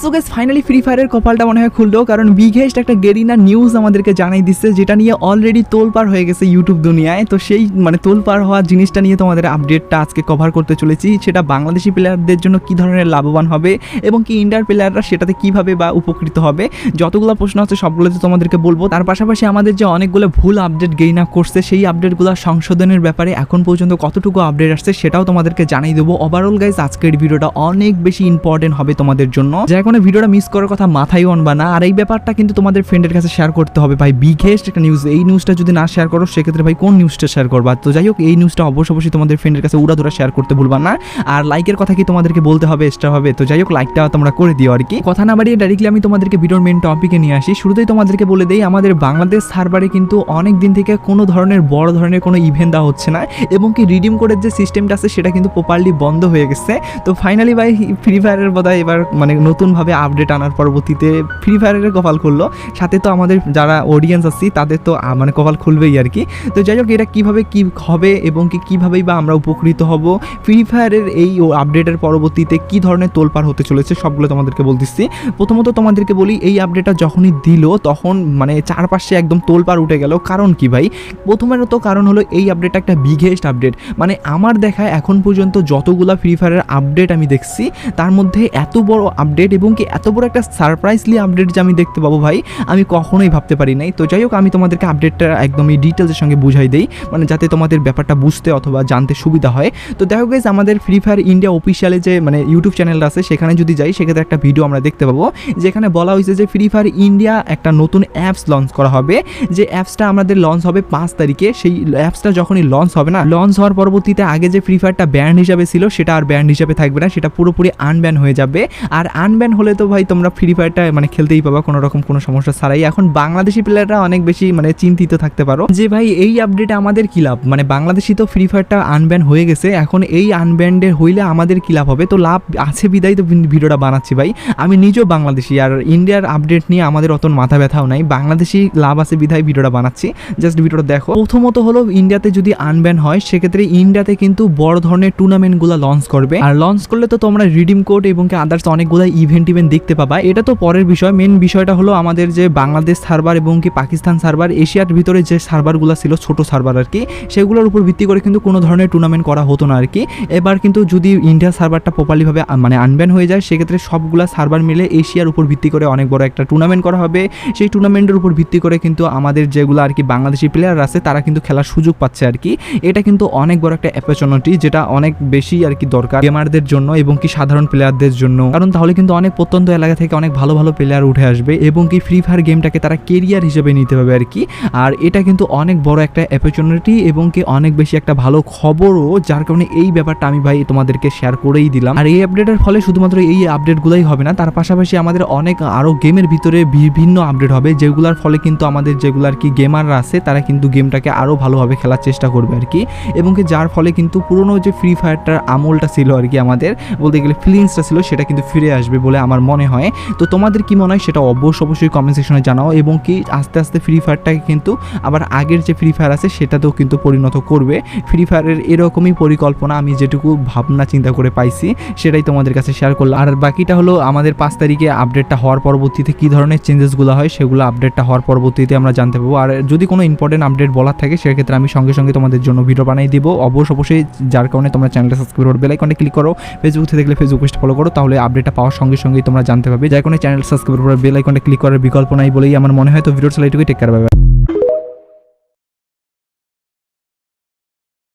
So guys finally free ফায়ারের কপালটা মনে হয় খুললো, কারণ বিগেস্ট একটা গেরিনা নিউজ আমাদেরকে জানাই দিচ্ছে, যেটা নিয়ে অলরেডি তোলপাড় হয়ে গেছে ইউটিউব দুনিয়ায়। তো সেই মানে তোলপাড় হওয়া জিনিসটা নিয়ে তোমাদের আপডেটটা আজকে কভার করতে চলেছি। সেটা বাংলাদেশি প্লেয়ারদের জন্য কী ধরনের লাভবান হবে এবং কি ইন্ডিয়ার প্লেয়াররা সেটাতে কীভাবে বা উপকৃত হবে, যতগুলো প্রশ্ন আছে সবগুলোতে তোমাদেরকে বলবো। তার পাশাপাশি আমাদের যে অনেকগুলো ভুল আপডেট গেইনা করছে সেই আপডেটগুলো সংশোধনের ব্যাপারে এখন পর্যন্ত কতটুকু আপডেট আসছে সেটাও তোমাদেরকে জানিয়ে দেবো। ওভারঅল গাইজ আজকের ভিডিওটা অনেক বেশি ইম্পর্টেন্ট হবে তোমাদের জন্য, যে কোনো ভিডিওটা মিস করার কথা মাথায় আনবা না। আর এই ব্যাপারটা কিন্তু তোমাদের ফ্রেন্ডের কাছে শেয়ার করতে হবে ভাই, বিগেস্ট একটা নিউজ। এই নিউজটা যদি না শেয়ার করো সেক্ষেত্রে ভাই কোন নিউজটা শেয়ার করবা? তো যাই হোক, এই নিউজটা অবশ্যই তোমাদের ফ্রেন্ডের কাছে উড়াধুরা শেয়ার করতে ভুলবা না। আর লাইকের কথা কি তোমাদেরকে বলতে হবে এক্সট্রা হবে, তো যাই হোক লাইকটা তোমরা করে দিও আর কি। কথা না বাড়িয়ে ডাইরেক্টলি আমি তোমাদেরকে ভিডিওর মেন টপিকে নিয়ে আসি। শুরুতেই তোমাদেরকে বলে দেই, আমাদের বাংলাদেশ সার্ভারে কিন্তু অনেক দিন থেকে কোনো ধরনের বড় ধরনের কোনো ইভেন্ট দেওয়া হচ্ছে না, এবং কি রিডিম কোডের যে সিস্টেমটা আছে সেটা কিন্তু প্রপারলি বন্ধ হয়ে গেছে। তো ফাইনালি ভাই ফ্রি ফায়ারের বোধহয় এবার মানে নতুনভাবে আপডেট আনার পরবর্তীতে ফ্রি ফায়ারের কপাল খুললো, সাথে তো আমাদের যারা অডিয়েন্স আছি তাদের তো মানে কপাল খুলবেই আর কি। তো যাই হোক, এটা কীভাবে কী হবে এবং কি কীভাবেই বা আমরা উপকৃত হব, ফ্রি ফায়ারের এই আপডেটের পরবর্তীতে কী ধরনের তোলপাড় হতে চলেছে সবগুলো তোমাদেরকে বলতেছি। প্রথমত তোমাদেরকে বলি, এই আপডেটটা যখনই দিল তখন মানে চারপাশে একদম তোলপাড় উঠে গেল। কারণ কি ভাই, প্রথমত কারণ হলো এই আপডেটটা একটা বিগেস্ট আপডেট। মানে আমার দেখা এখন পর্যন্ত যতগুলো ফ্রি ফায়ারের আপডেট আমি দেখছি তার মধ্যে এত বড় আপডেট এবং কি এত বড় একটা সারপ্রাইজলি আপডেট যে আমি দেখতে পাবো ভাই, আমি কখনোই ভাবতে পারি নাই। তো যাই হোক, আমি তোমাদেরকে আপডেটটা একদমই ডিটেলসের সঙ্গে বুঝাই দেই, মানে যাতে তোমাদের ব্যাপারটা বুঝতে অথবা জানতে সুবিধা হয়। তো দেখো গাইস, আমাদের ফ্রি ফায়ার ইন্ডিয়া অফিসিয়ালে যে মানে ইউটিউব চ্যানেলটা আছে সেখানে যদি যাই সেক্ষেত্রে একটা ভিডিও আমরা দেখতে পাবো, যেখানে বলা হয়েছে যে ফ্রি ফায়ার ইন্ডিয়া একটা নতুন অ্যাপস লঞ্চ করা হবে। যে অ্যাপসটা আমাদের লঞ্চ হবে 5 তারিখে। সেই অ্যাপসটা যখনই লঞ্চ হবে না, লঞ্চ হওয়ার পরবর্তীতে আগে যে ফ্রি ফায়ারটা ব্যান্ড হিসাবে ছিল সেটা আর ব্যান্ড হিসাবে থাকবে না, সেটা পুরোপুরি আনব্যান হয়ে যাবে। আর আনব্যান হলে তো ভাই তোমরা ফ্রি ফায়ারটা মানে খেলতেই পাবা কোনো রকম কোনো সমস্যা ছাড়াই। এখন বাংলাদেশি প্লেয়াররা অনেক বেশি মানে চিন্তিত থাকতে পারো যে ভাই এই আপডেটে আমাদের কি লাভ, মানে বাংলাদেশি তো ফ্রি ফায়ারটা আনব্যান হয়ে গেছে, এখন এই আনব্যান্ডের হইলে আমাদের কি লাভ হবে? তো লাভ আছে বিদায় তো ভিডিওটা বানাচ্ছি ভাই। আমি নিজেও বাংলাদেশি, আর ইন্ডিয়ার আপডেট নিয়ে আমাদের অত মাথা ব্যথাও নাই, বাংলাদেশি লাভ আছে বিদায় ভিডিওটা বানাচ্ছি। জাস্ট ভিডিওটা দেখো। প্রথমত হলো, ইন্ডিয়াতে যদি আনব্যান হয় সেক্ষেত্রে ইন্ডিয়াতে কিন্তু বড় ধরনের টুর্নামেন্টগুলো লঞ্চ করবে। আর লঞ্চ করলে তো তোমরা রিডিম কোড এবং আদার্স অনেকগুলো ইভেন্ট দেখতে পাবা। এটা তো পরের বিষয়, মেন বিষয়টা হলো আমাদের যে বাংলাদেশ সার্ভার এবং কি পাকিস্তান সার্ভার, এশিয়ার ভিতরে যে সার্ভারগুলো ছিল ছোট সার্ভার আর কি, সেগুলোর উপর ভিত্তি করে কিন্তু কোনো ধরনের টুর্নামেন্ট করা হতো না আর কি। এবার কিন্তু যদি ইন্ডিয়া সার্ভারটা প্রপারলিভাবে মানে আনব্যান হয়ে যায় সেক্ষেত্রে সবগুলা সার্ভার মিলে এশিয়ার উপর ভিত্তি করে অনেক বড় একটা টুর্নামেন্ট করা হবে। সেই টুর্নামেন্টের উপর ভিত্তি করে কিন্তু আমাদের যেগুলো আর কি বাংলাদেশি প্লেয়ার আছে তারা কিন্তু খেলার সুযোগ পাচ্ছে আর কি। এটা কিন্তু অনেক বড় একটা অপরচুনিটি, যেটা অনেক বেশি আর কি দরকার গেমারদের জন্য এবং কি সাধারণ প্লেয়ারদের জন্য, কারণ তাহলে কিন্তু অনেক প্রত্যন্ত এলাকা থেকে অনেক ভালো ভালো প্লেয়ার উঠে আসবে এবং কি ফ্রি ফায়ার গেমটাকে তারা কেরিয়ার হিসেবে নিতে পারবে আর কি। আর এটা কিন্তু অনেক বড় একটা অপরচুনিটি এবং কি অনেক বেশি একটা ভালো খবরও, যার কারণে এই ব্যাপারটা আমি ভাই তোমাদেরকে শেয়ার করেই দিলাম। আর এই আপডেটের ফলে শুধুমাত্র এই আপডেটগুলোই হবে না, তার পাশাপাশি আমাদের অনেক আরও গেমের ভিতরে বিভিন্ন আপডেট হবে, যেগুলোর ফলে কিন্তু আমাদের যেগুলো আর কি গেমাররা আছে তারা কিন্তু গেমটাকে আরও ভালোভাবে খেলার চেষ্টা করবে আর কি। এবং কি যার ফলে কিন্তু পুরোনো যে ফ্রি ফায়ারটার আমলটা ছিল আর কি, আমাদের বলতে গেলে ফিলিংসটা ছিল, সেটা কিন্তু ফিরে আসবে বলে আমার মনে হয়। তো তোমাদের কি মনে হয় সেটা অবশ্যই কমেন্ট সেকশনে জানাও, এবং কি আস্তে আস্তে ফ্রি ফায়ারটাকে কিন্তু আবার আগের যে ফ্রি ফায়ার আছে সেটাতেও কিন্তু পরিণত করবে। ফ্রি ফায়ারের এরকমই পরিকল্পনা আমি যেটুকু ভাবনা চিন্তা করে পাইছি সেটাই তোমাদের কাছে শেয়ার করলাম। আর বাকিটা হলো আমাদের 5 তারিখে আপডেটটা হওয়ার পরবর্তীতে কী ধরনের চেঞ্জেসগুলো হয় সেগুলো আপডেটটা হওয়ার পরবর্তীতে আমরা জানতে পারবো। আর যদি কোনো ইম্পর্টেন্ট আপডেট বলার থাকে সেক্ষেত্রে আমি সঙ্গে সঙ্গে তোমাদের জন্য ভিডিও বানিয়ে দিব অবশ্যই, যার কারণে তোমরা চ্যানেলটা সাবস্ক্রাইব করো, বেল আইকনটা ক্লিক করো, ফেসবুক থেকে দেখলে ফেসবুক পেজটা ফলো করো, তাহলে আপডেটটা পাওয়ার সঙ্গে সঙ্গেই তোমরা জানতে পারবে। যার কারণে চ্যানেল সাবস্ক্রাইব করো, বেল আইকনটা ক্লিক করার বিকল্প নাই বলেই আমার মনে হয়। তো ভিডিও চালাই এটুকুই, টেক কেয়ার, বাই বাই।